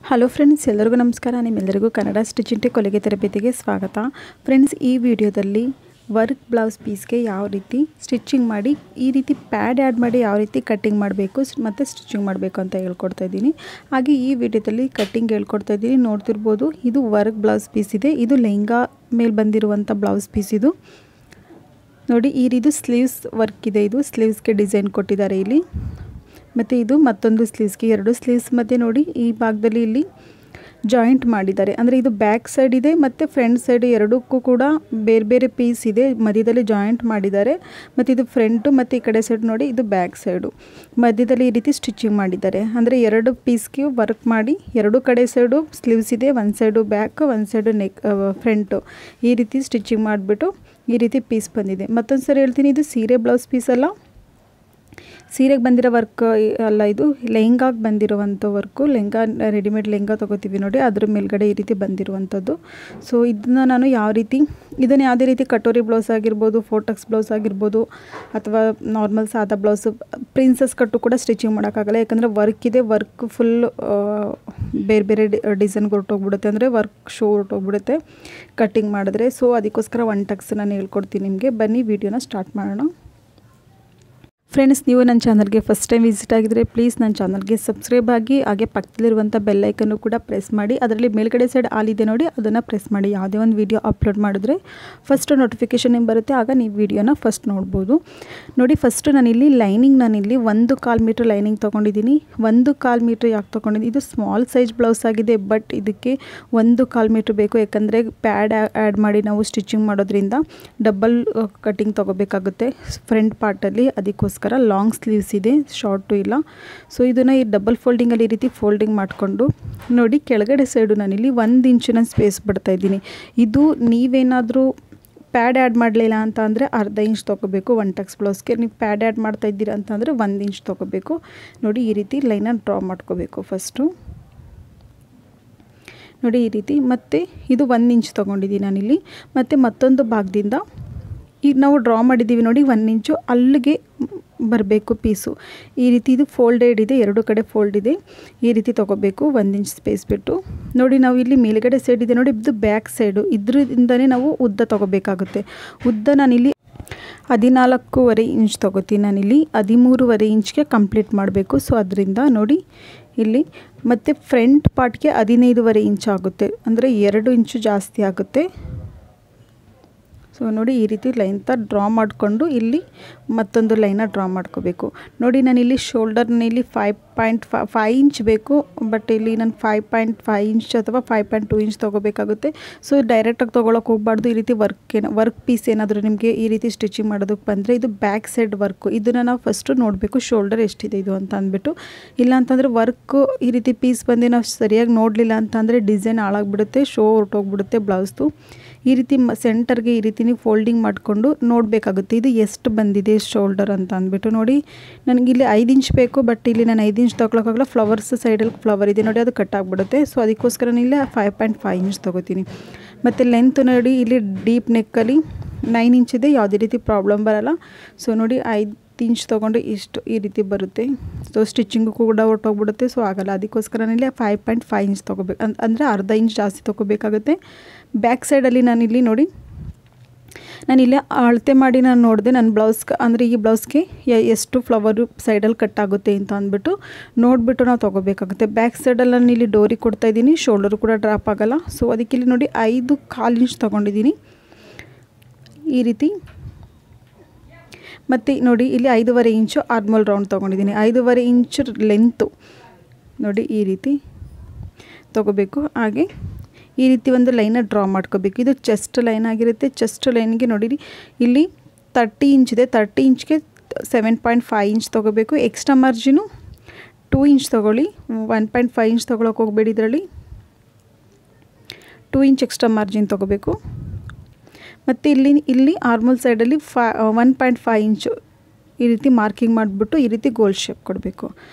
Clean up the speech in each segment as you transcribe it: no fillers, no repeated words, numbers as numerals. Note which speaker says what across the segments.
Speaker 1: Hello friends, ಎಲ್ಲರಿಗೂ ನಮಸ್ಕಾರ. ನಿಮ್ಮೆಲ್ಲರಿಗೂ ಕನ್ನಡ ಸ್ಟಿಚಿಂಗ್ ಟೆಕ್ ಹೊಲಿಗೆ ತರಬೇತಿಗೆ ಸ್ವಾಗತ. ಫ್ರೆಂಡ್ಸ್, ಈ ವಿಡಿಯೋದಲ್ಲಿ ವರ್ಕ್ ಬ್ಲೌಸ್ ಪೀಸ್ಗೆ ಯಾವ ರೀತಿ ಸ್ಟಿಚಿಂಗ್ ಮಾಡಿ, ಈ ರೀತಿ ಪ್ಯಾಡ್ ಆ್ಯಡ್ ಮಾಡಿ ಯಾವ ರೀತಿ ಕಟ್ಟಿಂಗ್ ಮಾಡಬೇಕು ಮತ್ತು ಸ್ಟಿಚಿಂಗ್ ಮಾಡಬೇಕು ಅಂತ ಹೇಳ್ಕೊಡ್ತಾ ಇದ್ದೀನಿ. ಹಾಗೆ ಈ ವಿಡಿಯೋದಲ್ಲಿ ಕಟ್ಟಿಂಗ್ ಹೇಳ್ಕೊಡ್ತಾ ಇದ್ದೀನಿ. ನೋಡ್ತಿರ್ಬೋದು, ಇದು ವರ್ಕ್ ಬ್ಲೌಸ್ ಪೀಸ್ ಇದೆ. ಇದು ಲೆಹಂಗಾ ಮೇಲೆ ಬಂದಿರುವಂಥ ಬ್ಲೌಸ್ ಪೀಸ್. ಇದು ನೋಡಿ, ಈ ರೀತಿ ಸ್ಲೀವ್ಸ್ ವರ್ಕ್ ಇದೆ. ಇದು ಸ್ಲೀವ್ಸ್ಗೆ ಡಿಸೈನ್ ಕೊಟ್ಟಿದ್ದಾರೆ ಇಲ್ಲಿ. ಮತ್ತು ಇದು ಮತ್ತೊಂದು ಸ್ಲೀವ್ಸ್ಗೆ, ಎರಡು ಸ್ಲೀವ್ಸ್ ಮಧ್ಯೆ ನೋಡಿ ಈ ಭಾಗದಲ್ಲಿ ಇಲ್ಲಿ ಜಾಯಿಂಟ್ ಮಾಡಿದ್ದಾರೆ. ಅಂದರೆ ಇದು ಬ್ಯಾಕ್ ಸೈಡ್ ಇದೆ ಮತ್ತು ಫ್ರಂಟ್ ಸೈಡ್ ಎರಡಕ್ಕೂ ಕೂಡ ಬೇರೆ ಬೇರೆ ಪೀಸ್ ಇದೆ, ಮಧ್ಯದಲ್ಲಿ ಜಾಯಿಂಟ್ ಮಾಡಿದ್ದಾರೆ. ಮತ್ತು ಇದು ಫ್ರಂಟು ಮತ್ತು ಈ ಕಡೆ ಸೈಡ್ ನೋಡಿ, ಇದು ಬ್ಯಾಕ್ ಸೈಡು ಮಧ್ಯದಲ್ಲಿ ಈ ರೀತಿ ಸ್ಟಿಚಿಂಗ್ ಮಾಡಿದ್ದಾರೆ. ಅಂದರೆ ಎರಡು ಪೀಸ್ಗೆ ವರ್ಕ್ ಮಾಡಿ ಎರಡು ಕಡೆ ಸೈಡು ಸ್ಲೀವ್ಸ್ ಇದೆ, ಒಂದು ಸೈಡು ಬ್ಯಾಕ್, ಒಂದು ಸೈಡು ಫ್ರಂಟು, ಈ ರೀತಿ ಸ್ಟಿಚಿಂಗ್ ಮಾಡಿಬಿಟ್ಟು ಈ ರೀತಿ ಪೀಸ್ ಬಂದಿದೆ. ಮತ್ತೊಂದು ಸರಿ ಹೇಳ್ತೀನಿ, ಇದು ಸೀರೆ ಬ್ಲೌಸ್ ಪೀಸ್ ಅಲ್ಲ, ಸೀರೆಗೆ ಬಂದಿರೋ ವರ್ಕ್ ಅಲ್ಲ, ಇದು ಲೆಹಂಗಾಗೆ ಬಂದಿರುವಂಥ ವರ್ಕು. ಲೆಹಂಗಾ ರೆಡಿಮೇಡ್ ಲೆಹಂಗಾ ತೊಗೋತೀವಿ ನೋಡಿ, ಅದ್ರ ಮೇಲ್ಗಡೆ ಈ ರೀತಿ ಬಂದಿರುವಂಥದ್ದು. ಸೊ ಇದನ್ನು ನಾನು ಯಾವ ರೀತಿ, ಇದನ್ನು ಯಾವುದೇ ರೀತಿ ಕಟೋರಿ ಬ್ಲೌಸ್ ಆಗಿರ್ಬೋದು, ಫೋಟಕ್ಸ್ ಬ್ಲೌಸ್ ಆಗಿರ್ಬೋದು, ಅಥವಾ ನಾರ್ಮಲ್ ಸಾದಾ ಬ್ಲೌಸು, ಪ್ರಿನ್ಸಸ್ ಕಟ್ಟು ಕೂಡ ಸ್ಟಿಚಿಂಗ್ ಮಾಡೋಕ್ಕಾಗಲ್ಲ. ಯಾಕಂದರೆ ವರ್ಕ್ ಇದೆ, ವರ್ಕ್ ಫುಲ್ ಬೇರೆ ಬೇರೆ ಡಿಸೈನ್ಗೆ ಹೊರಟೋಗ್ಬಿಡುತ್ತೆ, ಅಂದರೆ ವರ್ಕ್ ಶೋ ಹೊರಟೋಗ್ಬಿಡುತ್ತೆ ಕಟ್ಟಿಂಗ್ ಮಾಡಿದ್ರೆ. ಸೊ ಅದಕ್ಕೋಸ್ಕರ ಒನ್ ಟಕ್ಸ್ ನಾನು ಹೇಳ್ಕೊಡ್ತೀನಿ ನಿಮಗೆ. ಬನ್ನಿ ವಿಡಿಯೋನ ಸ್ಟಾರ್ಟ್ ಮಾಡೋಣ. ಫ್ರೆಂಡ್ಸ್, ನೀವು ನನ್ನ ಚಾನಲ್ಗೆ ಫಸ್ಟ್ ಟೈಮ್ ವಿಸಿಟ್ ಆಗಿದ್ದರೆ ಪ್ಲೀಸ್ ನನ್ನ ಚಾನಲ್ಗೆ ಸಬ್ಸ್ಕ್ರೈಬ್ ಆಗಿ, ಹಾಗೆ ಪಕ್ಕದಲ್ಲಿರುವಂಥ ಬೆಲ್ ಐಕನ್ನು ಕೂಡ ಪ್ರೆಸ್ ಮಾಡಿ. ಅದರಲ್ಲಿ ಮೇಲ್ಗಡೆ ಸೈಡ್ ಆಲ್ ಇದೆ ನೋಡಿ, ಅದನ್ನು ಪ್ರೆಸ್ ಮಾಡಿ. ಯಾವುದೇ ಒಂದು ವೀಡಿಯೋ ಅಪ್ಲೋಡ್ ಮಾಡಿದ್ರೆ ಫಸ್ಟ್ ನೋಟಿಫಿಕೇಷನ್ ಏನು ಬರುತ್ತೆ, ಆಗ ನೀವು ವೀಡಿಯೋನ ಫಸ್ಟ್ ನೋಡ್ಬೋದು. ನೋಡಿ, ಫಸ್ಟು ನಾನಿಲ್ಲಿ ಲೈನಿಂಗ್, ನಾನಿಲ್ಲಿ 1.25 ಮೀಟ್ರ್ ಲೈನಿಂಗ್ ತೊಗೊಂಡಿದ್ದೀನಿ. 1.25 ಮೀಟ್ರ್ ಯಾಕೆ ತೊಗೊಂಡಿದ್ದೀನಿ, ಇದು ಸ್ಮಾಲ್ ಸೈಜ್ ಬ್ಲೌಸ್ ಆಗಿದೆ, ಬಟ್ ಇದಕ್ಕೆ 1.25 ಮೀಟ್ರ್ ಬೇಕು. ಯಾಕಂದರೆ ಪ್ಯಾಡ್ ಆ್ಯಡ್ ಮಾಡಿ ನಾವು ಸ್ಟಿಚಿಂಗ್ ಮಾಡೋದ್ರಿಂದ ಡಬಲ್ ಕಟ್ಟಿಂಗ್ ತೊಗೋಬೇಕಾಗುತ್ತೆ ಫ್ರಂಟ್ ಪಾರ್ಟಲ್ಲಿ. ಅದಕ್ಕೋಸ್ಕರ ಲಾಂಗ್ ಸ್ಲೀವ್ಸ್ ಇದೆ, ಶಾರ್ಟು ಇಲ್ಲ. ಸೊ ಇದನ್ನು ಈ ಡಬಲ್ ಫೋಲ್ಡಿಂಗಲ್ಲಿ ಈ ರೀತಿ ಫೋಲ್ಡಿಂಗ್ ಮಾಡಿಕೊಂಡು ನೋಡಿ, ಕೆಳಗಡೆ ಸೈಡು ನಾನಿಲ್ಲಿ 1 ಇಂಚಿನ ಸ್ಪೇಸ್ ಬಿಡ್ತಾ ಇದ್ದೀನಿ. ಇದು ನೀವೇನಾದರೂ ಪ್ಯಾಡ್ ಆ್ಯಡ್ ಮಾಡಲಿಲ್ಲ ಅಂತ ಅಂದರೆ ಅರ್ಧ ಇಂಚ್ ತೊಗೋಬೇಕು. ಒನ್ ಟಕ್ಸ್ ಬ್ಲೌಸ್ಗೆ ನೀವು ಪ್ಯಾಡ್ ಆ್ಯಡ್ ಮಾಡ್ತಾ ಇದ್ದೀರಾ ಅಂತ ಅಂದರೆ 1 ಇಂಚ್ ತೊಗೋಬೇಕು. ನೋಡಿ, ಈ ರೀತಿ ಲೈನನ್ನು ಡ್ರಾ ಮಾಡ್ಕೋಬೇಕು ಫಸ್ಟು. ನೋಡಿ ಈ ರೀತಿ. ಮತ್ತು ಇದು 1 ಇಂಚ್ ತೊಗೊಂಡಿದ್ದೀನಿ ನಾನಿಲ್ಲಿ. ಮತ್ತು ಮತ್ತೊಂದು ಭಾಗದಿಂದ ಈಗ ನಾವು ಡ್ರಾ ಮಾಡಿದ್ದೀವಿ ನೋಡಿ, 1 ಇಂಚು ಅಲ್ಲಿಗೆ ಬರಬೇಕು ಪೀಸು. ಈ ರೀತಿ ಇದು ಫೋಲ್ಡೆಡ್ ಇದೆ, ಎರಡು ಕಡೆ ಫೋಲ್ಡ್ ಇದೆ, ಈ ರೀತಿ ತೊಗೋಬೇಕು 1 ಇಂಚ್ ಸ್ಪೇಸ್ ಬಿಟ್ಟು. ನೋಡಿ, ನಾವು ಇಲ್ಲಿ ಮೇಲ್ಗಡೆ ಸೈಡ್ ಇದೆ ನೋಡಿ, ಇದು ಬ್ಯಾಕ್ ಸೈಡು, ಇದರಿಂದನೇ ನಾವು ಉದ್ದ ತೊಗೋಬೇಕಾಗುತ್ತೆ. ಉದ್ದ ನಾನಿಲ್ಲಿ 14.25 ಇಂಚ್ ತೊಗೋತೀನಿ ನಾನಿಲ್ಲಿ. 13.25 ಇಂಚ್ಗೆ ಕಂಪ್ಲೀಟ್ ಮಾಡಬೇಕು. ಸೊ ಅದರಿಂದ ನೋಡಿ ಇಲ್ಲಿ, ಮತ್ತು ಫ್ರಂಟ್ ಪಾರ್ಟ್ಗೆ 15.25 ಇಂಚ್ ಆಗುತ್ತೆ, ಅಂದರೆ 2 ಇಂಚು ಜಾಸ್ತಿ ಆಗುತ್ತೆ. ಸೊ ನೋಡಿ, ಈ ರೀತಿ ಲೈನ್ ಡ್ರಾ ಮಾಡಿಕೊಂಡು ಇಲ್ಲಿ ಮತ್ತೊಂದು ಲೈನ ಡ್ರಾ ಮಾಡ್ಕೋಬೇಕು. ನೋಡಿ, ನಾನಿಲ್ಲಿ ಶೋಲ್ಡರ್ನಲ್ಲಿ 5.5 ಇಂಚ್ ಬೇಕು, ಬಟ್ ಇಲ್ಲಿ ನಾನು 5.5 ಇಂಚ್ ಅಥವಾ 5.2 ಇಂಚ್ ತೊಗೋಬೇಕಾಗುತ್ತೆ. ಸೊ ಡೈರೆಕ್ಟಾಗಿ ತೊಗೊಳಕ್ಕೆ ಹೋಗಬಾರ್ದು. ಈ ರೀತಿ ವರ್ಕ್ ಪೀಸ್ ಏನಾದರೂ ನಿಮಗೆ ಈ ರೀತಿ ಸ್ಟಿಚಿಂಗ್ ಮಾಡೋದಕ್ಕೆ ಬಂದರೆ, ಇದು ಬ್ಯಾಕ್ ಸೈಡ್ ವರ್ಕು, ಇದನ್ನು ನಾವು ಫಸ್ಟು ನೋಡಬೇಕು ಶೋಲ್ಡರ್ ಎಷ್ಟಿದೆ ಇದು ಅಂತ ಅಂದ್ಬಿಟ್ಟು. ಇಲ್ಲ ಅಂತಂದರೆ ವರ್ಕು ಈ ರೀತಿ ಪೀಸ್ ಬಂದು ನಾವು ಸರಿಯಾಗಿ ನೋಡಲಿಲ್ಲ ಅಂತಂದರೆ ಡಿಸೈನ್ ಹಾಳಾಗಿಬಿಡುತ್ತೆ, ಶೋ ಹೊರಟೋಗ್ಬಿಡುತ್ತೆ ಬ್ಲೌಸ್ದು. ಈ ರೀತಿ ಸೆಂಟರ್ಗೆ ಈ ರೀತಿ ನೀವು ಫೋಲ್ಡಿಂಗ್ ಮಾಡಿಕೊಂಡು ನೋಡಬೇಕಾಗುತ್ತೆ, ಇದು ಎಷ್ಟು ಬಂದಿದೆ ಶೋಲ್ಡರ್ ಅಂತ ಅಂದ್ಬಿಟ್ಟು. ನೋಡಿ, ನನಗಿಲ್ಲಿ 5 ಇಂಚ್ ಬೇಕು, ಬಟ್ ಇಲ್ಲಿ ನಾನು 5 ಇಂಚ್ ತೊಗೊಳಕ್ಕಾಗಲ್ಲ, ಫ್ಲವರ್ಸ್ ಸೈಡಲ್ಲಿ ಫ್ಲವರ್ ಇದೆ ನೋಡಿ, ಅದು ಕಟ್ ಆಗಿಬಿಡುತ್ತೆ. ಸೊ ಅದಕ್ಕೋಸ್ಕರ ಇಲ್ಲಿ 5.5 ಇಂಚ್ ತೊಗೋತೀನಿ. ಮತ್ತು ಲೆಂತ್ ನೋಡಿ, ಇಲ್ಲಿ ಡೀಪ್ ನೆಕ್ಕಲ್ಲಿ 9 ಇಂಚ್ ಇದೆ, ಯಾವುದೇ ರೀತಿ ಪ್ರಾಬ್ಲಮ್ ಬರೋಲ್ಲ. ಸೊ ನೋಡಿ, 5 ಇಂಚ್ ತೊಗೊಂಡು ಇಷ್ಟು ಈ ರೀತಿ ಬರುತ್ತೆ. ಸೊ ಸ್ಟಿಚಿಂಗು ಕೂಡ ಹೊರಟೋಗ್ಬಿಡುತ್ತೆ, ಸೊ ಆಗಲ್ಲ. ಅದಕ್ಕೋಸ್ಕರ ನಾನಿಲ್ಲಿ 5.5 ಇಂಚ್ ತೊಗೋಬೇಕು, ಅಂದರೆ ಅರ್ಧ ಇಂಚ್ ಜಾಸ್ತಿ ತೊಗೋಬೇಕಾಗುತ್ತೆ. ಬ್ಯಾಕ್ ಸೈಡಲ್ಲಿ ನಾನಿಲ್ಲಿ ನೋಡಿ, ನಾನಿಲ್ಲಿ ಅಳತೆ ಮಾಡಿ ನಾನು ನೋಡಿದೆ ನನ್ನ ಬ್ಲೌಸ್ಗೆ, ಅಂದರೆ ಈ ಬ್ಲೌಸ್ಗೆ ಎಷ್ಟು ಫ್ಲವರು ಸೈಡಲ್ಲಿ ಕಟ್ ಆಗುತ್ತೆ ಅಂತ ಅಂದ್ಬಿಟ್ಟು ನೋಡಿಬಿಟ್ಟು ನಾವು ತೊಗೋಬೇಕಾಗುತ್ತೆ. ಬ್ಯಾಕ್ ಸೈಡಲ್ಲಿ ನಾನು ಇಲ್ಲಿ ಡೋರಿ ಕೊಡ್ತಾಯಿದ್ದೀನಿ, ಶೋಲ್ಡರು ಕೂಡ ಡ್ರಾಪ್ ಆಗೋಲ್ಲ. ಸೊ ಅದಕ್ಕೆ ಇಲ್ಲಿ ನೋಡಿ 5.25 ಇಂಚ್ ತೊಗೊಂಡಿದ್ದೀನಿ ಈ ರೀತಿ. ಮತ್ತು ನೋಡಿ, ಇಲ್ಲಿ 5.25 ಇಂಚು ಆರ್ಮೋಲ್ ರೌಂಡ್ ತೊಗೊಂಡಿದ್ದೀನಿ. 5.25 ಇಂಚು ಲೆಂತು ನೋಡಿ, ಈ ರೀತಿ ತೊಗೋಬೇಕು. ಹಾಗೆ ಈ ರೀತಿ ಒಂದು ಲೈನ ಡ್ರಾ ಮಾಡ್ಕೋಬೇಕು. ಇದು ಚೆಸ್ಟ್ ಲೈನ್ ಆಗಿರುತ್ತೆ. ಚೆಸ್ಟ್ ಲೈನ್ಗೆ ನೋಡಿ, ಇಲ್ಲಿ 30 ಇಂಚ್ ಇದೆ, 30 ಇಂಚ್ಗೆ 7.5 ಇಂಚ್ ತೊಗೋಬೇಕು. ಎಕ್ಸ್ಟ್ರಾ ಮಾರ್ಜಿನು 2 ಇಂಚ್ ತೊಗೊಳ್ಳಿ, 1.5 ಇಂಚ್ ತೊಗೊಳಕ್ಕೆ ಹೋಗಬೇಡಿ. ಇದರಲ್ಲಿ 2 ಇಂಚ್ ಎಕ್ಸ್ಟ್ರಾ ಮಾರ್ಜಿನ್ ತೊಗೋಬೇಕು. ಮತ್ತು ಇಲ್ಲಿ ಆರ್ಮೋಲ್ ಸೈಡಲ್ಲಿ 1.5 ಇಂಚು ಈ ರೀತಿ ಮಾರ್ಕಿಂಗ್ ಮಾಡಿಬಿಟ್ಟು ಈ ರೀತಿ ಗೋಲ್ ಶೇಪ್ ಕೊಡಬೇಕು.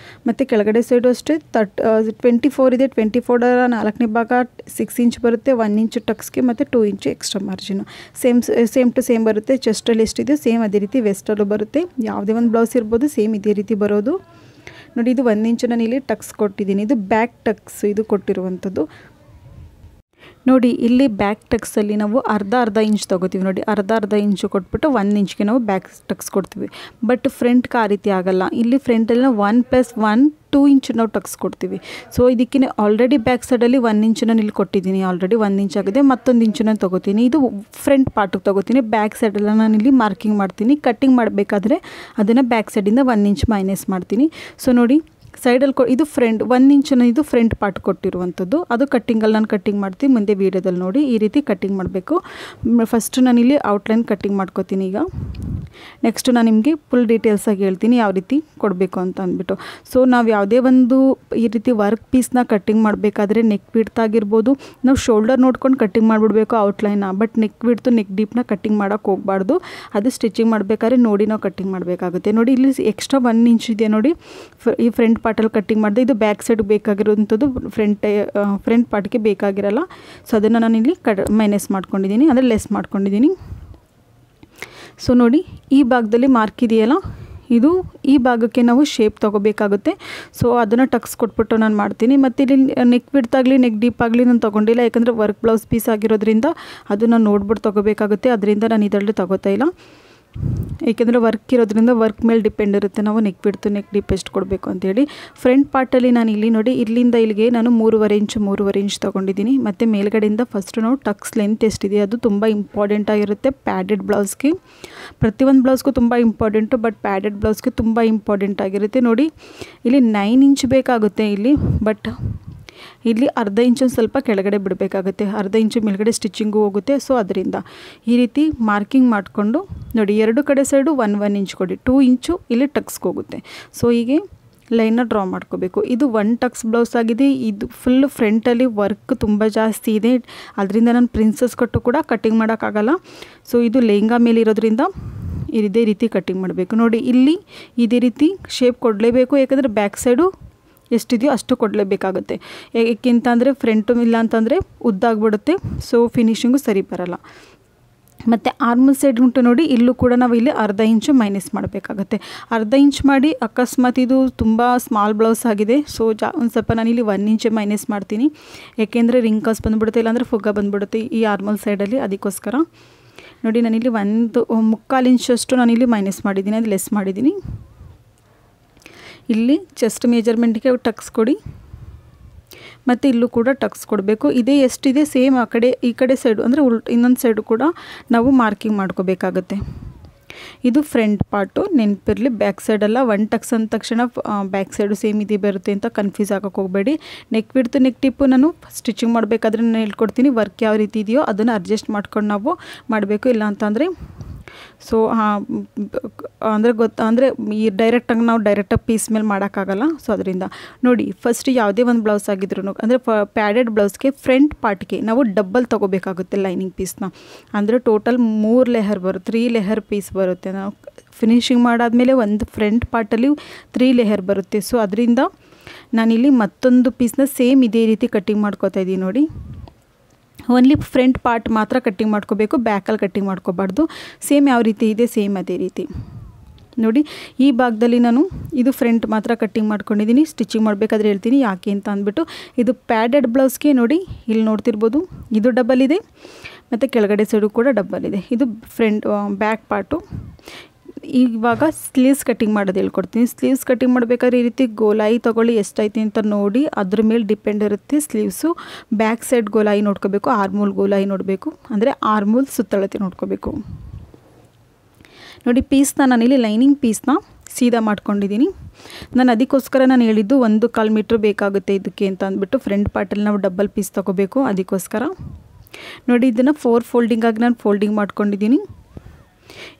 Speaker 1: ಮತ್ತು ಕೆಳಗಡೆ ಸೈಡು ಅಷ್ಟೇ 24 ಇದೆ, 24ರ 4ನೇ ಭಾಗ 6 ಇಂಚ್ ಬರುತ್ತೆ, 1 ಇಂಚು ಟಕ್ಸ್ಗೆ ಮತ್ತು 2 ಇಂಚು extra margin. Same to same ಬರುತ್ತೆ. ಚೆಸ್ಟಲ್ಲಿ ಎಷ್ಟಿದೆ ಸೇಮ್ ಅದೇ ರೀತಿ ವೆಸ್ಟಲ್ಲೂ ಬರುತ್ತೆ. ಯಾವುದೇ ಒಂದು ಬ್ಲೌಸ್ ಇರ್ಬೋದು, ಸೇಮ್ ಇದೇ ರೀತಿ ಬರೋದು. ನೋಡಿ ಇದು 1 ಇಂಚು ನಾನು ಇಲ್ಲಿ ಟಕ್ಸ್ ಕೊಟ್ಟಿದ್ದೀನಿ. ಇದು ಬ್ಯಾಕ್ ಟಕ್ಸ್ ಇದು ಕೊಟ್ಟಿರುವಂಥದ್ದು. ನೋಡಿ ಇಲ್ಲಿ ಬ್ಯಾಕ್ ಟಕ್ಸಲ್ಲಿ ನಾವು ಅರ್ಧ ಇಂಚ್ ತೊಗೋತೀವಿ. ನೋಡಿ ಅರ್ಧ ಇಂಚು ಕೊಟ್ಬಿಟ್ಟು 1 ಇಂಚ್ಗೆ ನಾವು ಬ್ಯಾಕ್ ಟಕ್ಸ್ ಕೊಡ್ತೀವಿ. ಬಟ್ ಫ್ರಂಟ್ಗೆ ಆ ರೀತಿ ಆಗಲ್ಲ. ಇಲ್ಲಿ ಫ್ರಂಟಲ್ಲಿ ನಾವು 1+1 2 ಇಂಚು ನಾವು ಟಕ್ಸ್ ಕೊಡ್ತೀವಿ. ಸೊ ಇದಕ್ಕೆ ಆಲ್ರೆಡಿ ಬ್ಯಾಕ್ ಸೈಡಲ್ಲಿ 1 ಇಂಚು ನಾನು ಇಲ್ಲಿ ಕೊಟ್ಟಿದ್ದೀನಿ. ಆಲ್ರೆಡಿ 1 ಇಂಚ್ ಆಗಿದೆ. ಮತ್ತೊಂದು ಇಂಚು ನಾನು ತೊಗೋತೀನಿ. ಇದು ಫ್ರಂಟ್ ಪಾರ್ಟಿಗೆ ತೊಗೋತೀನಿ. ಬ್ಯಾಕ್ ಸೈಡೆಲ್ಲ ನಾನು ಇಲ್ಲಿ ಮಾರ್ಕಿಂಗ್ ಮಾಡ್ತೀನಿ. ಕಟ್ಟಿಂಗ್ ಮಾಡಬೇಕಾದ್ರೆ ಅದನ್ನು ಬ್ಯಾಕ್ ಸೈಡಿಂದ 1 ಇಂಚ್ ಮೈನಸ್ ಮಾಡ್ತೀನಿ. ಸೊ ನೋಡಿ ಸೈಡಲ್ಲಿ ಇದು ಫ್ರಂಟ್ 1 ಇಂಚನ್ನು ಇದು ಫ್ರಂಟ್ ಪಾರ್ಟ್ ಕೊಟ್ಟಿರುವಂಥದ್ದು. ಅದು ಕಟ್ಟಿಂಗಲ್ಲಿ ನಾನು ಕಟ್ಟಿಂಗ್ ಮಾಡ್ತೀನಿ. ಮುಂದೆ ವೀಡಿಯೋದಲ್ಲಿ ನೋಡಿ ಈ ರೀತಿ ಕಟ್ಟಿಂಗ್ ಮಾಡಬೇಕು. ಫಸ್ಟು ನಾನಿಲ್ಲಿ ಔಟ್ಲೈನ್ ಕಟ್ಟಿಂಗ್ ಮಾಡ್ಕೋತೀನಿ. ಈಗ ನೆಕ್ಸ್ಟು ನಾನು ನಿಮಗೆ ಫುಲ್ ಡೀಟೇಲ್ಸಾಗಿ ಹೇಳ್ತೀನಿ ಯಾವ ರೀತಿ ಕೊಡಬೇಕು ಅಂತ ಅಂದ್ಬಿಟ್ಟು. ಸೊ ನಾವು ಯಾವುದೇ ಒಂದು ಈ ರೀತಿ ವರ್ಕ್ ಪೀಸ್ನ ಕಟ್ಟಿಂಗ್ ಮಾಡಬೇಕಾದ್ರೆ ನೆಕ್ ವಿಡ್ತ್ ಆಗಿರ್ಬೋದು, ನಾವು ಶೋಲ್ಡರ್ ನೋಡ್ಕೊಂಡು ಕಟ್ಟಿಂಗ್ ಮಾಡಿಬಿಡ್ಬೇಕು ಔಟ್ಲೈನ್ನ. ಬಟ್ ನೆಕ್ ವಿಡ್ತು ನೆಕ್ ಡೀಪ್ನ ಕಟ್ಟಿಂಗ್ ಮಾಡೋಕ್ಕೆ ಹೋಗಬಾರ್ದು. ಅದು ಸ್ಟಿಚಿಂಗ್ ಮಾಡಬೇಕಾದ್ರೆ ನೋಡಿ ನಾವು ಕಟ್ಟಿಂಗ್ ಮಾಡಬೇಕಾಗುತ್ತೆ. ನೋಡಿ ಇಲ್ಲಿ ಎಕ್ಸ್ಟ್ರಾ 1 ಇಂಚ್ ಇದೆ ನೋಡಿ ಈ ಫ್ರಂಟ್ ಪಾರ್ಟಲ್ಲಿ ಕಟ್ಟಿಂಗ್ ಮಾಡಿದೆ. ಇದು ಬ್ಯಾಕ್ ಸೈಡ್ ಬೇಕಾಗಿರೋಂಥದ್ದು ಫ್ರಂಟ್ ಪಾರ್ಟ್ಗೆ ಬೇಕಾಗಿರಲ್ಲ. ಸೊ ಅದನ್ನು ನಾನು ಇಲ್ಲಿ ಮೈನಸ್ ಮಾಡ್ಕೊಂಡಿದ್ದೀನಿ, ಅಂದರೆ ಲೆಸ್ ಮಾಡ್ಕೊಂಡಿದ್ದೀನಿ. ಸೊ ನೋಡಿ ಈ ಭಾಗದಲ್ಲಿ ಮಾರ್ಕ್ ಇದೆಯಲ್ಲ, ಇದು ಈ ಭಾಗಕ್ಕೆ ನಾವು ಶೇಪ್ ತೊಗೋಬೇಕಾಗುತ್ತೆ. ಸೊ ಅದನ್ನು ಟಕ್ಸ್ ಕೊಟ್ಬಿಟ್ಟು ನಾನು ಮಾಡ್ತೀನಿ. ಮತ್ತು ಇಲ್ಲಿ ನೆಕ್ ವಿಡ್ತ್ ಆಗಲಿ ನೆಕ್ ಡೀಪ್ ಆಗಲಿ ನಾನು ತೊಗೊಂಡಿಲ್ಲ, ಯಾಕಂದರೆ ವರ್ಕ್ ಬ್ಲೌಸ್ ಪೀಸ್ ಆಗಿರೋದ್ರಿಂದ ಅದು ನಾನು ನೋಡ್ಬಿಟ್ಟು ತೊಗೋಬೇಕಾಗುತ್ತೆ. ಅದರಿಂದ ನಾನು ಇದರಲ್ಲಿ ತೊಗೋತಾ ಇಲ್ಲ. ಏಕೆಂದರೆ ವರ್ಕ್ ಇರೋದ್ರಿಂದ ವರ್ಕ್ ಮೇಲೆ ಡಿಪೆಂಡ್ ಇರುತ್ತೆ ನಾವು ನೆಕ್ ವಿಡ್ತು ನೆಕ್ ಡೀಪ್ ಎಷ್ಟು ಕೊಡಬೇಕು ಅಂತೇಳಿ. ಫ್ರಂಟ್ ಪಾರ್ಟಲ್ಲಿ ನಾನು ಇಲ್ಲಿ ನೋಡಿ ಇಲ್ಲಿಂದ ಇಲ್ಲಿಗೆ ನಾನು 3.5 ಇಂಚ್ ತೊಗೊಂಡಿದ್ದೀನಿ. ಮತ್ತು ಮೇಲ್ಗಡೆಯಿಂದ ಫಸ್ಟು ನಾವು ಟಕ್ಸ್ ಲೆಂತ್ ಎಷ್ಟಿದೆ ಅದು ತುಂಬ ಇಂಪಾರ್ಟೆಂಟ್ ಆಗಿರುತ್ತೆ ಪ್ಯಾಡೆಡ್ ಬ್ಲೌಸ್ಗೆ. ಪ್ರತಿಯೊಂದು ಬ್ಲೌಸ್ಗೂ ತುಂಬ ಇಂಪಾರ್ಟೆಂಟು, ಬಟ್ ಪ್ಯಾಡೆಡ್ ಬ್ಲೌಸ್ಗೆ ತುಂಬ ಇಂಪಾರ್ಟೆಂಟ್ ಆಗಿರುತ್ತೆ. ನೋಡಿ ಇಲ್ಲಿ 9 ಇಂಚ್ ಬೇಕಾಗುತ್ತೆ ಇಲ್ಲಿ, ಬಟ್ ಇಲ್ಲಿ ಅರ್ಧ ಇಂಚು ಸ್ವಲ್ಪ ಕೆಳಗಡೆ ಬಿಡಬೇಕಾಗುತ್ತೆ. ಅರ್ಧ ಇಂಚು ಮೇಲ್ಗಡೆ ಸ್ಟಿಚಿಂಗು ಹೋಗುತ್ತೆ. ಸೊ ಅದರಿಂದ ಈ ರೀತಿ ಮಾರ್ಕಿಂಗ್ ಮಾಡಿಕೊಂಡು ನೋಡಿ ಎರಡು ಕಡೆ ಸೈಡು 1 ಇಂಚ್ ಕೊಡಿ. 2 ಇಂಚು ಇಲ್ಲಿ ಟಕ್ಸ್ಗೆ ಹೋಗುತ್ತೆ. ಸೊ ಹೀಗೆ ಲೈನ್ನ ಡ್ರಾ ಮಾಡ್ಕೋಬೇಕು. ಇದು 1 ಟಕ್ಸ್ ಬ್ಲೌಸ್ ಆಗಿದೆ. ಇದು ಫುಲ್ ಫ್ರಂಟಲ್ಲಿ ವರ್ಕ್ ತುಂಬ ಜಾಸ್ತಿ ಇದೆ. ಅದರಿಂದ ನಾನು ಪ್ರಿನ್ಸಸ್ ಕಟ್ಟು ಕೂಡ ಕಟ್ಟಿಂಗ್ ಮಾಡೋಕ್ಕಾಗಲ್ಲ. ಸೊ ಇದು ಲೆಹಂಗಾ ಮೇಲೆ ಇರೋದ್ರಿಂದ ಇದೇ ರೀತಿ ಕಟ್ಟಿಂಗ್ ಮಾಡಬೇಕು. ನೋಡಿ ಇಲ್ಲಿ ಇದೇ ರೀತಿ ಶೇಪ್ ಕೊಡಲೇಬೇಕು, ಯಾಕಂದರೆ ಬ್ಯಾಕ್ ಸೈಡು ಎಷ್ಟಿದೆಯೋ ಅಷ್ಟು ಕೊಡಲೇಬೇಕಾಗುತ್ತೆ. ಏಕೆಂತಂದರೆ ಫ್ರಂಟು ಇಲ್ಲ ಅಂತಂದರೆ ಉದ್ದಾಗ್ಬಿಡುತ್ತೆ. ಸೊ ಫಿನಿಶಿಂಗು ಸರಿ ಬರಲ್ಲ. ಮತ್ತು ಆರ್ಮಲ್ ಸೈಡ್ ಉಂಟು ನೋಡಿ, ಇಲ್ಲೂ ಕೂಡ ನಾವು ಇಲ್ಲಿ ಅರ್ಧ ಇಂಚು ಮೈನಸ್ ಮಾಡಬೇಕಾಗುತ್ತೆ. ಅರ್ಧ ಇಂಚ್ ಮಾಡಿ ಅಕಸ್ಮಾತ್ ಇದು ತುಂಬ ಸ್ಮಾಲ್ ಬ್ಲೌಸ್ ಆಗಿದೆ. ಸೊ ಒಂದು ಸ್ವಲ್ಪ ನಾನಿಲ್ಲಿ 1 ಇಂಚ್ ಮೈನಸ್ ಮಾಡ್ತೀನಿ. ಏಕೆಂದರೆ ರಿಂಕಲ್ಸ್ ಬಂದುಬಿಡುತ್ತೆ, ಇಲ್ಲಾಂದರೆ ಫುಗ್ಗ ಬಂದುಬಿಡುತ್ತೆ ಈ ಆರ್ಮಲ್ ಸೈಡಲ್ಲಿ. ಅದಕ್ಕೋಸ್ಕರ ನೋಡಿ ನಾನಿಲ್ಲಿ 1.25 ಇಂಚಷ್ಟು ನಾನಿಲ್ಲಿ ಮೈನಸ್ ಮಾಡಿದ್ದೀನಿ, ಅದು ಲೆಸ್ ಮಾಡಿದ್ದೀನಿ. ಇಲ್ಲಿ ಚೆಸ್ಟ್ ಮೆಜರ್ಮೆಂಟ್ಗೆ ಟಕ್ಸ್ ಕೊಡಿ, ಮತ್ತು ಇಲ್ಲೂ ಕೂಡ ಟಕ್ಸ್ ಕೊಡಬೇಕು. ಇದೇ ಎಷ್ಟಿದೆ ಸೇಮ್ ಆ ಕಡೆ ಈ ಕಡೆ ಸೈಡು ಅಂದರೆ ಇನ್ನೊಂದು ಸೈಡು ಕೂಡ ನಾವು ಮಾರ್ಕಿಂಗ್ ಮಾಡ್ಕೋಬೇಕಾಗುತ್ತೆ. ಇದು ಫ್ರಂಟ್ ಪಾರ್ಟು, ನೆನಪಿರಲಿ. ಬ್ಯಾಕ್ ಸೈಡಲ್ಲ 1 ಟಕ್ಸ್ ಅಂದ ತಕ್ಷಣ ಬ್ಯಾಕ್ ಸೈಡು ಸೇಮ್ ಇದೆ ಬರುತ್ತೆ ಅಂತ ಕನ್ಫ್ಯೂಸ್ ಆಗೋಕ್ಕೆ ಹೋಗಬೇಡಿ. ನೆಕ್ ವಿಡ್ತು ನೆಕ್ ಟಿಪ್ಪು ನಾನು ಸ್ಟಿಚಿಂಗ್ ಮಾಡಬೇಕಾದ್ರೆ ನಾನು ಹೇಳ್ಕೊಡ್ತೀನಿ. ವರ್ಕ್ ಯಾವ ರೀತಿ ಇದೆಯೋ ಅದನ್ನು ಅಡ್ಜಸ್ಟ್ ಮಾಡ್ಕೊಂಡು ನಾವು ಮಾಡಬೇಕು. ಇಲ್ಲ ಅಂತಂದರೆ ಸೊ ಅಂದರೆ ಈ ಡೈರೆಕ್ಟಾಗಿ ಪೀಸ್ ಮೇಲೆ ಮಾಡೋಕ್ಕಾಗಲ್ಲ. ಸೊ ಅದರಿಂದ ನೋಡಿ ಫಸ್ಟ್ ಯಾವುದೇ ಒಂದು ಬ್ಲೌಸ್ ಆಗಿದ್ರು ಅಂದರೆ ಪ್ಯಾಡೆಡ್ ಬ್ಲೌಸ್ಗೆ ಫ್ರಂಟ್ ಪಾರ್ಟ್ಗೆ ನಾವು ಡಬ್ಬಲ್ ತೊಗೋಬೇಕಾಗುತ್ತೆ ಲೈನಿಂಗ್ ಪೀಸ್ನ. ಅಂದರೆ ಟೋಟಲ್ 3 ಲೇಯರ್ ಬರುತ್ತೆ, 3 ಲೇಯರ್ ಪೀಸ್ ಬರುತ್ತೆ. ನಾವು ಫಿನಿಶಿಂಗ್ ಮಾಡಾದಮೇಲೆ ಒಂದು ಫ್ರಂಟ್ ಪಾರ್ಟಲ್ಲಿ 3 ಲೇಯರ್ ಬರುತ್ತೆ. ಸೊ ಅದರಿಂದ ನಾನಿಲ್ಲಿ ಮತ್ತೊಂದು ಪೀಸ್ನ ಸೇಮ್ ಇದೇ ರೀತಿ ಕಟ್ಟಿಂಗ್ ಮಾಡ್ಕೋತಾ ಇದ್ದೀನಿ. ನೋಡಿ ಓನ್ಲಿ ಫ್ರಂಟ್ ಪಾರ್ಟ್ ಮಾತ್ರ ಕಟ್ಟಿಂಗ್ ಮಾಡ್ಕೋಬೇಕು, ಬ್ಯಾಕಲ್ಲಿ ಕಟ್ಟಿಂಗ್ ಮಾಡ್ಕೋಬಾರ್ದು. ಸೇಮ್ ಯಾವ ರೀತಿ ಇದೆ ಸೇಮ್ ಅದೇ ರೀತಿ ನೋಡಿ. ಈ ಭಾಗದಲ್ಲಿ ನಾನು ಇದು ಫ್ರಂಟ್ ಮಾತ್ರ ಕಟ್ಟಿಂಗ್ ಮಾಡ್ಕೊಂಡಿದ್ದೀನಿ. ಸ್ಟಿಚಿಂಗ್ ಮಾಡಬೇಕಾದ್ರೆ ಹೇಳ್ತೀನಿ ಯಾಕೆ ಅಂತ ಅಂದ್ಬಿಟ್ಟು. ಇದು ಪ್ಯಾಡೆಡ್ ಬ್ಲೌಸ್ಗೆ ನೋಡಿ ಇಲ್ಲಿ ನೋಡ್ತಿರ್ಬೋದು, ಇದು ಡಬಲ್ ಇದೆ ಮತ್ತು ಕೆಳಗಡೆ ಸೈಡು ಕೂಡ ಡಬಲ್ ಇದೆ. ಇದು ಬ್ಯಾಕ್ ಪಾರ್ಟು. ಇವಾಗ ಸ್ಲೀವ್ಸ್ ಕಟ್ಟಿಂಗ್ ಮಾಡೋದು ಹೇಳ್ಕೊಡ್ತೀನಿ. ಸ್ಲೀವ್ಸ್ ಕಟ್ಟಿಂಗ್ ಮಾಡಬೇಕಾದ್ರೆ ಈ ರೀತಿ ಗೋಲಾಯಿ ತೊಗೊಳ್ಳಿ, ಎಷ್ಟೈತಿ ಅಂತ ನೋಡಿ ಅದ್ರ ಮೇಲೆ ಡಿಪೆಂಡ್ ಇರುತ್ತೆ ಸ್ಲೀವ್ಸು. ಬ್ಯಾಕ್ ಸೈಡ್ ಗೋಲಾಯಿ ನೋಡ್ಕೋಬೇಕು, ಆರ್ಮೂಲ್ ಗೋಲಾಯಿ ನೋಡಬೇಕು, ಅಂದರೆ ಆರ್ಮೂಲ್ ಸುತ್ತಳತೆ ನೋಡ್ಕೋಬೇಕು. ನೋಡಿ ಪೀಸ್ನ ನಾನಿಲ್ಲಿ ಲೈನಿಂಗ್ ಪೀಸ್ನ ಸೀದಾ ಮಾಡ್ಕೊಂಡಿದ್ದೀನಿ. ನಾನು ಅದಕ್ಕೋಸ್ಕರ ನಾನು ಹೇಳಿದ್ದು 1.25 ಮೀಟ್ರ್ ಬೇಕಾಗುತ್ತೆ ಇದಕ್ಕೆ ಅಂತ ಅಂದ್ಬಿಟ್ಟು. ಫ್ರಂಟ್ ಪಾರ್ಟಲ್ಲಿ ನಾವು ಡಬಲ್ ಪೀಸ್ ತೊಗೋಬೇಕು, ಅದಕ್ಕೋಸ್ಕರ. ನೋಡಿ ಇದನ್ನು 4 ಫೋಲ್ಡಿಂಗಾಗಿ ನಾನು ಫೋಲ್ಡಿಂಗ್ ಮಾಡ್ಕೊಂಡಿದ್ದೀನಿ.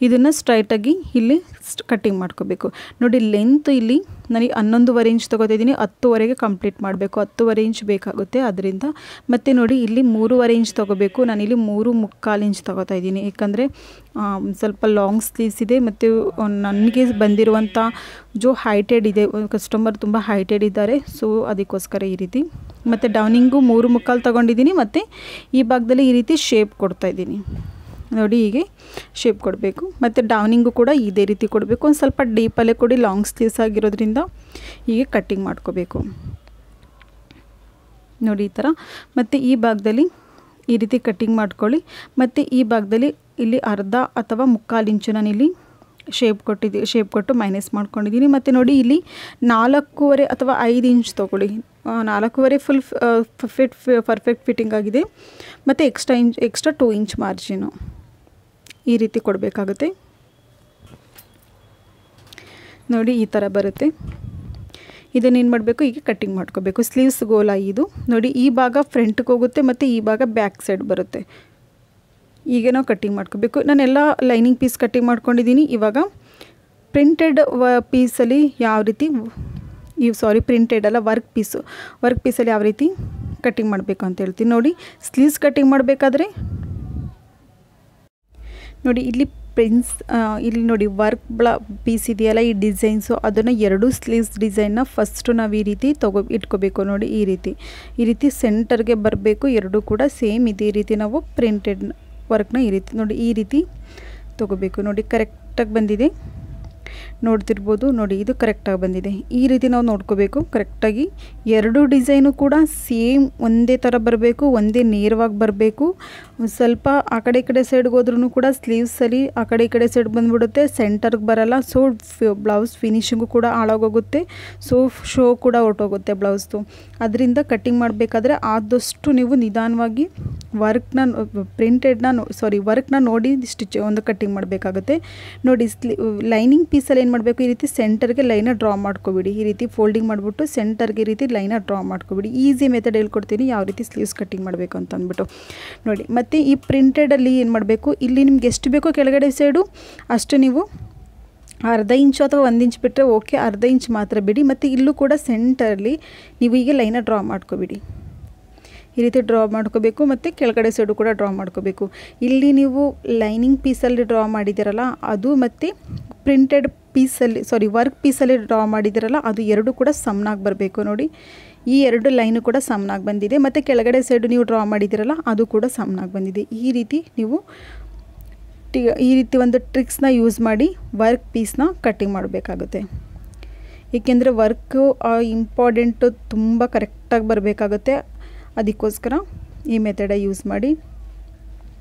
Speaker 1: ಇದನ್ನು ಸ್ಟ್ರೈಟಾಗಿ ಇಲ್ಲಿ ಕಟ್ಟಿಂಗ್ ಮಾಡ್ಕೋಬೇಕು. ನೋಡಿ ಲೆಂತ್ ಇಲ್ಲಿ ನನಗೆ 11.5 ಇಂಚ್ ತೊಗೋತಿದ್ದೀನಿ. 10ವರೆಗೆ ಕಂಪ್ಲೀಟ್ ಮಾಡಬೇಕು. 10.5 ಇಂಚ್ ಬೇಕಾಗುತ್ತೆ ಅದರಿಂದ. ಮತ್ತು ನೋಡಿ ಇಲ್ಲಿ 3.5 ಇಂಚ್ ತೊಗೋಬೇಕು. ನಾನಿಲ್ಲಿ 3.25 ಇಂಚ್ ತೊಗೋತಾ ಇದ್ದೀನಿ. ಯಾಕಂದರೆ ಸ್ವಲ್ಪ ಲಾಂಗ್ ಸ್ಲೀವ್ಸ್ ಇದೆ ಮತ್ತು ನನಗೆ ಬಂದಿರುವಂಥ ಹೈಟೆಡ್ ಇದೆ, ಕಸ್ಟಮರ್ ತುಂಬ ಹೈಟೆಡ್ ಇದ್ದಾರೆ. ಸೊ ಅದಕ್ಕೋಸ್ಕರ ಈ ರೀತಿ. ಮತ್ತು ಡೌನಿಂಗು 3.25 ತೊಗೊಂಡಿದ್ದೀನಿ. ಮತ್ತು ಈ ಭಾಗದಲ್ಲಿ ಈ ರೀತಿ ಶೇಪ್ ಕೊಡ್ತಾಯಿದ್ದೀನಿ. ನೋಡಿ ಹೀಗೆ ಶೇಪ್ ಕೊಡಬೇಕು. ಮತ್ತು ಡೌನಿಂಗು ಕೂಡ ಇದೇ ರೀತಿ ಕೊಡಬೇಕು. ಒಂದು ಸ್ವಲ್ಪ ಡೀಪಲ್ಲೇ ಕೊಡಿ, ಲಾಂಗ್ ಸ್ಲೀವ್ಸ್ ಆಗಿರೋದ್ರಿಂದ ಹೀಗೆ ಕಟ್ಟಿಂಗ್ ಮಾಡ್ಕೋಬೇಕು ನೋಡಿ ಈ ಥರ. ಮತ್ತು ಈ ಭಾಗದಲ್ಲಿ ಈ ರೀತಿ ಕಟ್ಟಿಂಗ್ ಮಾಡ್ಕೊಳ್ಳಿ. ಮತ್ತು ಈ ಭಾಗದಲ್ಲಿ ಇಲ್ಲಿ ಅರ್ಧ ಅಥವಾ 1/4 ಇಂಚು ನಾನು ಇಲ್ಲಿ ಶೇಪ್ ಕೊಟ್ಟು ಮೈನಸ್ ಮಾಡ್ಕೊಂಡಿದ್ದೀನಿ. ಮತ್ತು ನೋಡಿ ಇಲ್ಲಿ 4.25 ಅಥವಾ 5 ಇಂಚ್ ತೊಗೊಳ್ಳಿ. 4.25 ಫುಲ್ ಪರ್ಫೆಕ್ಟ್ ಫಿಟ್ಟಿಂಗ್ ಆಗಿದೆ. ಮತ್ತು ಎಕ್ಸ್ಟ್ರಾ 2 ಇಂಚ್ ಮಾರ್ಜಿನು ಈ ರೀತಿ ಕೊಡಬೇಕಾಗುತ್ತೆ ನೋಡಿ. ಈ ಥರ ಬರುತ್ತೆ. ಇದನ್ನೇನು ಮಾಡಬೇಕು, ಈಗ ಕಟ್ಟಿಂಗ್ ಮಾಡ್ಕೋಬೇಕು. ಸ್ಲೀವ್ಸ್ ಗೋಲ ಇದು ನೋಡಿ. ಈ ಭಾಗ ಫ್ರಂಟ್ಗೆ ಹೋಗುತ್ತೆ ಮತ್ತು ಈ ಭಾಗ ಬ್ಯಾಕ್ ಸೈಡ್ ಬರುತ್ತೆ. ಈಗ ನಾವು ಕಟ್ಟಿಂಗ್ ಮಾಡ್ಕೋಬೇಕು. ನಾನೆಲ್ಲ ಲೈನಿಂಗ್ ಪೀಸ್ ಕಟ್ಟಿಂಗ್ ಮಾಡ್ಕೊಂಡಿದ್ದೀನಿ. ಇವಾಗ ಪ್ರಿಂಟೆಡ್ ಪೀಸಲ್ಲಿ ಯಾವ ರೀತಿ ಪ್ರಿಂಟೆಡ್ ಅಲ್ಲ, ವರ್ಕ್ ಪೀಸಲ್ಲಿ ಯಾವ ರೀತಿ ಕಟ್ಟಿಂಗ್ ಮಾಡಬೇಕು ಅಂತ ಹೇಳ್ತೀನಿ ನೋಡಿ. ಸ್ಲೀವ್ಸ್ ಕಟ್ಟಿಂಗ್ ಮಾಡಬೇಕಾದ್ರೆ ನೋಡಿ ಇಲ್ಲಿ ಇಲ್ಲಿ ನೋಡಿ ವರ್ಕ್ ಪೀಸ್ ಇದೆಯಲ್ಲ, ಈ ಡಿಸೈನ್ಸು ಅದನ್ನು 2 ಸ್ಲೀವ್ಸ್ ಡಿಸೈನ್ನ ಫಸ್ಟು ನಾವು ಈ ರೀತಿ ಇಟ್ಕೋಬೇಕು ನೋಡಿ. ಈ ರೀತಿ ಸೆಂಟರ್ಗೆ ಬರಬೇಕು. ಎರಡೂ ಕೂಡ ಸೇಮ್ ಇದೇ ರೀತಿ ನಾವು ಪ್ರಿಂಟೆಡ್ ವರ್ಕ್ನ ಈ ರೀತಿ ನೋಡಿ, ಈ ರೀತಿ ತೊಗೋಬೇಕು ನೋಡಿ. ಕರೆಕ್ಟಾಗಿ ಬಂದಿದೆ ನೋಡ್ತಿರ್ಬೋದು ನೋಡಿ, ಇದು ಕರೆಕ್ಟಾಗಿ ಬಂದಿದೆ. ಈ ರೀತಿ ನಾವು ನೋಡ್ಕೋಬೇಕು ಕರೆಕ್ಟಾಗಿ. 2 ಡಿಸೈನು ಕೂಡ ಸೇಮ್ ಒಂದೇ ಥರ ಬರಬೇಕು, ಒಂದೇ ನೇರವಾಗಿ ಬರಬೇಕು. ಸ್ವಲ್ಪ ಆ ಕಡೆ ಈ ಕಡೆ ಸೈಡ್ಗೆ ಹೋದ್ರೂ ಕೂಡ ಸ್ಲೀವ್ಸಲ್ಲಿ ಆ ಕಡೆ ಈ ಕಡೆ ಸೈಡ್ ಬಂದುಬಿಡುತ್ತೆ, ಸೆಂಟರ್ಗೆ ಬರಲ್ಲ. ಸೊ ಬ್ಲೌಸ್ ಫಿನಿಶಿಂಗು ಕೂಡ ಹಾಳಾಗೋಗುತ್ತೆ. ಸೊ ಶೋ ಕೂಡ ಹೊರಟೋಗುತ್ತೆ ಬ್ಲೌಸ್ದು. ಅದರಿಂದ ಕಟ್ಟಿಂಗ್ ಮಾಡಬೇಕಾದ್ರೆ ಆದಷ್ಟು ನೀವು ನಿಧಾನವಾಗಿ ವರ್ಕ್ನ ನೋಡಿ ಒಂದು ಕಟ್ಟಿಂಗ್ ಮಾಡಬೇಕಾಗುತ್ತೆ ನೋಡಿ. ಲೈನಿಂಗ್ ಪೀಸಲ್ಲಿ ಏನು ಮಾಡಬೇಕು, ಈ ರೀತಿ ಸೆಂಟರ್ಗೆ ಲೈನ ಡ್ರಾ ಮಾಡ್ಕೊಬಿಡಿ. ಈ ರೀತಿ ಫೋಲ್ಡಿಂಗ್ ಮಾಡಿಬಿಟ್ಟು ಸೆಂಟರ್ಗೆ ಈ ರೀತಿ ಲೈನ ಡ್ರಾ ಮಾಡ್ಕೊಬಿಡಿ. ಈಸಿ ಮೆಥಡ್ ಹೇಳ್ಕೊಡ್ತೀನಿ ಯಾವ ರೀತಿ ಸ್ಲೀವ್ಸ್ ಕಟ್ಟಿಂಗ್ ಮಾಡಬೇಕು ಅಂತ ಅಂದ್ಬಿಟ್ಟು ನೋಡಿ. ಮತ್ತು ಈ ಪ್ರಿಂಟೆಡಲ್ಲಿ ಏನು ಮಾಡಬೇಕು, ಇಲ್ಲಿ ನಿಮ್ಗೆ ಎಷ್ಟು ಬೇಕೋ ಕೆಳಗಡೆ ಸೈಡು ಅಷ್ಟು ನೀವು ಅರ್ಧ ಇಂಚು ಅಥವಾ 1 ಇಂಚ್ ಬಿಟ್ಟರೆ ಓಕೆ, ಅರ್ಧ ಇಂಚ್ ಮಾತ್ರ ಬಿಡಿ. ಮತ್ತು ಇಲ್ಲೂ ಕೂಡ ಸೆಂಟರಲ್ಲಿ ನೀವು ಈಗ ಲೈನ ಡ್ರಾ ಮಾಡ್ಕೊಬಿಡಿ. ಈ ರೀತಿ ಡ್ರಾ ಮಾಡ್ಕೋಬೇಕು. ಮತ್ತು ಕೆಳಗಡೆ ಸೈಡು ಕೂಡ ಡ್ರಾ ಮಾಡ್ಕೋಬೇಕು. ಇಲ್ಲಿ ನೀವು ಲೈನಿಂಗ್ ಪೀಸಲ್ಲಿ ಡ್ರಾ ಮಾಡಿದ್ದೀರಲ್ಲ ಅದು, ಮತ್ತು ಪ್ರಿಂಟೆಡ್ ಪೀಸಲ್ಲಿ ವರ್ಕ್ ಪೀಸಲ್ಲಿ ಡ್ರಾ ಮಾಡಿದ್ದೀರಲ್ಲ ಅದು ಎರಡೂ ಕೂಡ ಸಮನಾಗಿ ಬರಬೇಕು ನೋಡಿ. ಈ 2 ಲೈನು ಕೂಡ ಸಮನಾಗಿ ಬಂದಿದೆ. ಮತ್ತು ಕೆಳಗಡೆ ಸೈಡು ನೀವು ಡ್ರಾ ಮಾಡಿದ್ದೀರಲ್ಲ ಅದು ಕೂಡ ಸಮನಾಗಿ ಬಂದಿದೆ. ಈ ರೀತಿ ಒಂದು ಟ್ರಿಕ್ಸ್ನ ಯೂಸ್ ಮಾಡಿ ವರ್ಕ್ ಪೀಸ್ನ ಕಟ್ಟಿಂಗ್ ಮಾಡಬೇಕಾಗುತ್ತೆ. ಏಕೆಂದರೆ ವರ್ಕು ಇಂಪಾರ್ಟೆಂಟು, ತುಂಬ ಕರೆಕ್ಟಾಗಿ ಬರಬೇಕಾಗುತ್ತೆ. ಅದಕ್ಕೋಸ್ಕರ ಈ ಮೆಥಡ ಯೂಸ್ ಮಾಡಿ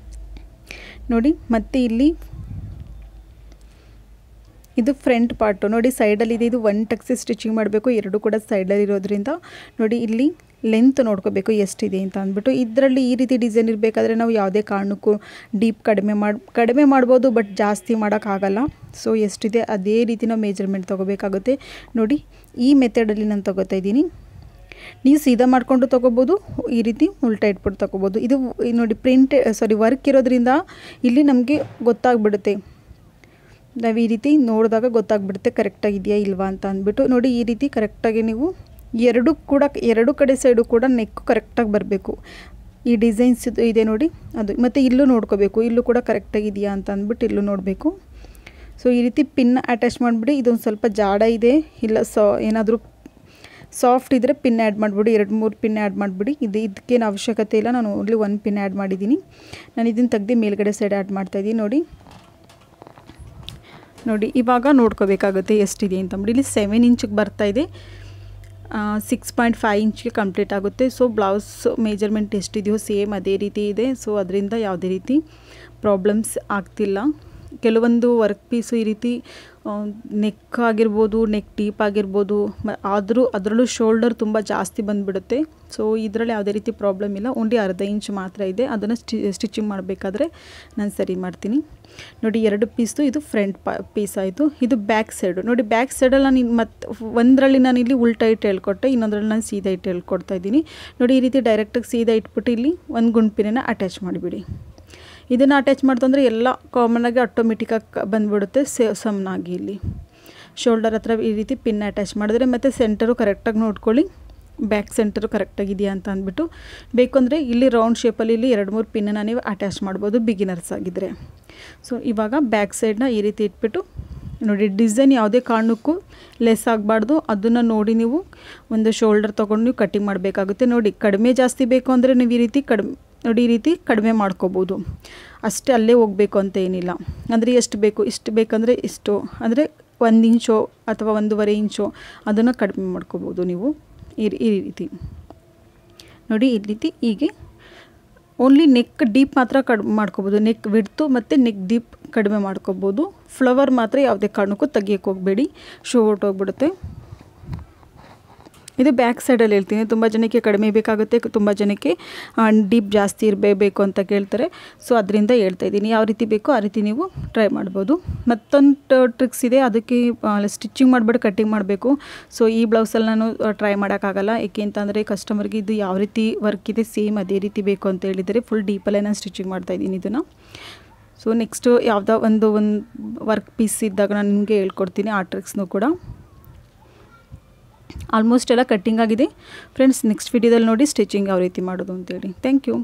Speaker 1: ನೋಡಿ. ಮತ್ತು ಇಲ್ಲಿ ಇದು ಫ್ರಂಟ್ ಪಾರ್ಟು ನೋಡಿ, ಸೈಡಲ್ಲಿದೆ. ಇದು 1 ಟಕ್ಸಿ ಸ್ಟಿಚಿಂಗ್ ಮಾಡಬೇಕು. 2 ಕೂಡ ಸೈಡಲ್ಲಿ ಇರೋದ್ರಿಂದ ನೋಡಿ ಇಲ್ಲಿ ಲೆಂತ್ ನೋಡ್ಕೋಬೇಕು ಎಷ್ಟಿದೆ ಅಂತ ಅಂದ್ಬಿಟ್ಟು. ಇದರಲ್ಲಿ ಈ ರೀತಿ ಡಿಸೈನ್ ಇರಬೇಕಾದ್ರೆ ನಾವು ಯಾವುದೇ ಕಾರಣಕ್ಕೂ ಡೀಪ್ ಕಡಿಮೆ ಮಾಡ್ಬೋದು, ಬಟ್ ಜಾಸ್ತಿ ಮಾಡೋಕ್ಕಾಗಲ್ಲ. ಸೊ ಎಷ್ಟಿದೆ ಅದೇ ರೀತಿ ನಾವು ಮೆಜರ್ಮೆಂಟ್ ತೊಗೋಬೇಕಾಗುತ್ತೆ ನೋಡಿ. ಈ ಮೆಥಡಲ್ಲಿ ನಾನು ತೊಗೋತಾ ಇದ್ದೀನಿ. ನೀವು ಸೀದಾ ಮಾಡಿಕೊಂಡು ತೊಗೋಬೋದು, ಈ ರೀತಿ ಉಲ್ಟಾ ಇಟ್ಬಿಟ್ಟು ತೊಗೋಬೋದು. ಇದು ನೋಡಿ ವರ್ಕ್ ಇರೋದ್ರಿಂದ ಇಲ್ಲಿ ನಮಗೆ ಗೊತ್ತಾಗ್ಬಿಡುತ್ತೆ. ನಾವು ಈ ರೀತಿ ನೋಡಿದಾಗ ಗೊತ್ತಾಗ್ಬಿಡುತ್ತೆ ಕರೆಕ್ಟಾಗಿದೆಯಾ ಇಲ್ವಾ ಅಂತ ಅಂದ್ಬಿಟ್ಟು ನೋಡಿ. ಈ ರೀತಿ ಕರೆಕ್ಟಾಗಿ ನೀವು ಎರಡು ಕಡೆ ಸೈಡು ಕೂಡ ನೆಕ್ಕು ಕರೆಕ್ಟಾಗಿ ಬರಬೇಕು. ಈ ಡಿಸೈನ್ಸ್ ಇದೆ ನೋಡಿ ಅದು. ಮತ್ತು ಇಲ್ಲೂ ನೋಡ್ಕೋಬೇಕು, ಇಲ್ಲೂ ಕೂಡ ಕರೆಕ್ಟಾಗಿದೆಯಾ ಅಂತ ಅಂದ್ಬಿಟ್ಟು ಇಲ್ಲೂ ನೋಡಬೇಕು. ಸೊ ಈ ರೀತಿ ಪಿನ್ ಅಟ್ಯಾಚ್ ಮಾಡಿಬಿಡಿ. ಇದೊಂದು ಸ್ವಲ್ಪ ಜಾಡ ಇದೆ, ಇಲ್ಲ ಏನಾದರೂ ಸಾಫ್ಟ್ ಇದ್ದರೆ ಪಿನ್ ಆ್ಯಡ್ ಮಾಡಿಬಿಡಿ. 2-3 ಪಿನ್ ಆ್ಯಡ್ ಮಾಡಿಬಿಡಿ. ಇದಕ್ಕೇನು ಅವಶ್ಯಕತೆ ಇಲ್ಲ. ನಾನು ಓನ್ಲಿ 1 ಪಿನ್ ಆ್ಯಡ್ ಮಾಡಿದ್ದೀನಿ. ನಾನು ಇದನ್ನು ತೆಗೆದು ಮೇಲ್ಗಡೆ ಸೈಡ್ ಆ್ಯಡ್ ಮಾಡ್ತಾಯಿದ್ದೀನಿ ನೋಡಿ. ಇವಾಗ ನೋಡ್ಕೋಬೇಕಾಗುತ್ತೆ ಎಷ್ಟಿದೆ ಅಂತಂದ್ಬಿಟ್ಟು. ಇಲ್ಲಿ 7 ಇಂಚಿಗೆ ಬರ್ತಾಯಿದೆ, 6.5 ಇಂಚ್ಗೆ ಕಂಪ್ಲೀಟ್ ಆಗುತ್ತೆ. ಸೊ ಬ್ಲೌಸ್ ಮೆಜರ್ಮೆಂಟ್ ಎಷ್ಟಿದೆಯೋ ಸೇಮ್ ಅದೇ ರೀತಿ ಇದೆ. ಸೊ ಅದರಿಂದ ಯಾವುದೇ ರೀತಿ ಪ್ರಾಬ್ಲಮ್ಸ್ ಆಗ್ತಿಲ್ಲ. ಕೆಲವೊಂದು ವರ್ಕ್ ಪೀಸು ಈ ರೀತಿ ನೆಕ್ ಆಗಿರ್ಬೋದು, ನೆಕ್ ಡೀಪ್ ಆಗಿರ್ಬೋದು, ಆದರೂ ಅದರಲ್ಲೂ ಶೋಲ್ಡರ್ ತುಂಬ ಜಾಸ್ತಿ ಬಂದುಬಿಡುತ್ತೆ. ಸೊ ಇದರಲ್ಲಿ ಯಾವುದೇ ರೀತಿ ಪ್ರಾಬ್ಲಮ್ ಇಲ್ಲ. ಓನ್ಲಿ ಅರ್ಧ ಇಂಚ್ ಮಾತ್ರ ಇದೆ. ಅದನ್ನು ಸ್ಟಿಚಿಂಗ್ ಮಾಡಬೇಕಾದ್ರೆ ನಾನು ಸರಿ ಮಾಡ್ತೀನಿ ನೋಡಿ. 2 ಪೀಸ್ದು ಇದು ಫ್ರಂಟ್ ಪೀಸ್ ಆಯಿತು. ಇದು ಬ್ಯಾಕ್ ಸೈಡು ನೋಡಿ. ಬ್ಯಾಕ್ ಸೈಡಲ್ಲಿ ನಾನು ಒಂದರಲ್ಲಿ ನಾನು ಇಲ್ಲಿ ಉಲ್ಟಾ ಇಟ್ಟು ಹೇಳ್ಕೊಟ್ಟೆ, ಇನ್ನೊಂದರಲ್ಲಿ ನಾನು ಸೀದಾ ಇಟ್ಟು ಹೇಳ್ಕೊಡ್ತಾ ಇದ್ದೀನಿ ನೋಡಿ. ಈ ರೀತಿ ಡೈರೆಕ್ಟಾಗಿ ಸೀದಾ ಇಟ್ಬಿಟ್ಟು ಇಲ್ಲಿ ಒಂದು ಗುಂಡ್ಪಿನ ಅಟ್ಯಾಚ್ ಮಾಡಿಬಿಡಿ. ಇದನ್ನು ಅಟ್ಯಾಚ್ ಮಾಡ್ತಂದರೆ ಎಲ್ಲ ಕಾಮನಾಗಿ ಆಟೋಮೆಟಿಕ್ಕಾಗಿ ಬಂದುಬಿಡುತ್ತೆ ಸಮನಾಗಿ. ಇಲ್ಲಿ ಶೋಲ್ಡರ್ ಹತ್ರ ಈ ರೀತಿ ಪಿನ್ ಅಟ್ಯಾಚ್ ಮಾಡಿದ್ರೆ, ಮತ್ತು ಸೆಂಟರು ಕರೆಕ್ಟಾಗಿ ನೋಡ್ಕೊಳ್ಳಿ, ಬ್ಯಾಕ್ ಸೆಂಟರು ಕರೆಕ್ಟಾಗಿದೆಯಾ ಅಂತ ಅಂದ್ಬಿಟ್ಟು. ಬೇಕು ಅಂದರೆ ಇಲ್ಲಿ ರೌಂಡ್ ಶೇಪಲ್ಲಿ ಇಲ್ಲಿ 2-3 ಪಿನ್ನನ್ನು ನೀವು ಅಟ್ಯಾಚ್ ಮಾಡ್ಬೋದು ಬಿಗಿನರ್ಸ್ ಆಗಿದ್ದರೆ. ಸೊ ಇವಾಗ ಬ್ಯಾಕ್ ಸೈಡ್ನ ಈ ರೀತಿ ಇಟ್ಬಿಟ್ಟು ನೋಡಿ. ಡಿಸೈನ್ ಯಾವುದೇ ಕಾರಣಕ್ಕೂ ಲೆಸ್ ಆಗಬಾರ್ದು. ಅದನ್ನು ನೋಡಿ ನೀವು ಒಂದು ಶೋಲ್ಡರ್ ತೊಗೊಂಡು ನೀವು ಕಟ್ಟಿಂಗ್ ಮಾಡಬೇಕಾಗುತ್ತೆ ನೋಡಿ. ಕಡಿಮೆ ಜಾಸ್ತಿ ಬೇಕು ಅಂದರೆ ನೀವು ಈ ರೀತಿ ಈ ರೀತಿ ಕಡಿಮೆ ಮಾಡ್ಕೋಬೋದು. ಅಷ್ಟೇ ಅಲ್ಲೇ ಹೋಗಬೇಕು ಅಂತ ಏನಿಲ್ಲ. ಅಂದರೆ ಎಷ್ಟು ಬೇಕು ಇಷ್ಟು ಬೇಕಂದರೆ ಇಷ್ಟು, ಅಂದರೆ 1 ಇಂಚೋ ಅಥವಾ 1.5 ಇಂಚೋ ಅದನ್ನು ಕಡಿಮೆ ಮಾಡ್ಕೋಬೋದು ನೀವು. ಈ ರೀತಿ ನೋಡಿ, ಈ ರೀತಿ ಹೀಗೆ ಓನ್ಲಿ ನೆಕ್ ಡೀಪ್ ಮಾತ್ರ ಕಡಿಮೆ ಮಾಡ್ಕೋಬೋದು. ನೆಕ್ ವಿಡ್ತು ಮತ್ತು ನೆಕ್ ಡೀಪ್ ಕಡಿಮೆ ಮಾಡ್ಕೋಬೋದು. ಫ್ಲವರ್ ಮಾತ್ರ ಯಾವುದೇ ಕಾರಣಕ್ಕೂ ತೆಗಿಯೋಕ್ಕೆ ಹೋಗಬೇಡಿ, ಶೋ ಹೊರಟೋಗ್ಬಿಡುತ್ತೆ. ಇದು ಬ್ಯಾಕ್ ಸೈಡಲ್ಲಿ ಹೇಳ್ತೀನಿ. ತುಂಬ ಜನಕ್ಕೆ ಕಡಿಮೆ ಬೇಕಾಗುತ್ತೆ, ತುಂಬ ಜನಕ್ಕೆ ಡೀಪ್ ಜಾಸ್ತಿ ಇರಬೇಕು ಅಂತ ಕೇಳ್ತಾರೆ. ಸೊ ಅದರಿಂದ ಹೇಳ್ತಾ ಇದ್ದೀನಿ, ಯಾವ ರೀತಿ ಬೇಕೋ ಆ ರೀತಿ ನೀವು ಟ್ರೈ ಮಾಡ್ಬೋದು. ಮತ್ತೊಂದು ಟ್ರಿಕ್ಸ್ ಇದೆ, ಅದಕ್ಕೆ ಸ್ಟಿಚಿಂಗ್ ಮಾಡಿಬಿಟ್ಟು ಕಟ್ಟಿಂಗ್ ಮಾಡಬೇಕು. ಸೊ ಈ ಬ್ಲೌಸಲ್ಲಿ ನಾನು ಟ್ರೈ ಮಾಡೋಕ್ಕಾಗಲ್ಲ, ಏಕೆ ಅಂತಂದರೆ ಕಸ್ಟಮರ್ಗೆ ಇದು ಯಾವ ರೀತಿ ವರ್ಕ್ ಇದೆ ಸೇಮ್ ಅದೇ ರೀತಿ ಬೇಕು ಅಂತ ಹೇಳಿದರೆ ಫುಲ್ ಡೀಪಲ್ಲೇ ನಾನು ಸ್ಟಿಚಿಂಗ್ ಮಾಡ್ತಾಯಿದ್ದೀನಿ ಇದನ್ನು. ಸೊ ನೆಕ್ಸ್ಟು ಯಾವುದೋ ಒಂದು ವರ್ಕ್ ಪೀಸ್ ಇದ್ದಾಗ ನಾನು ನಿಮಗೆ ಹೇಳ್ಕೊಡ್ತೀನಿ ಆ ಟ್ರಿಕ್ಸ್ನೂ ಕೂಡ. ಆಲ್ಮೋಸ್ಟ್ ಎಲ್ಲ ಕಟ್ಟಿಂಗ್ ಆಗಿದೆ ಫ್ರೆಂಡ್ಸ್. ನೆಕ್ಸ್ಟ್ ವಿಡಿಯೋದಲ್ಲಿ ನೋಡಿ ಸ್ಟಿಚಿಂಗ್ ಯಾವ ರೀತಿ ಮಾಡೋದು ಅಂತೇಳಿ. Thank you.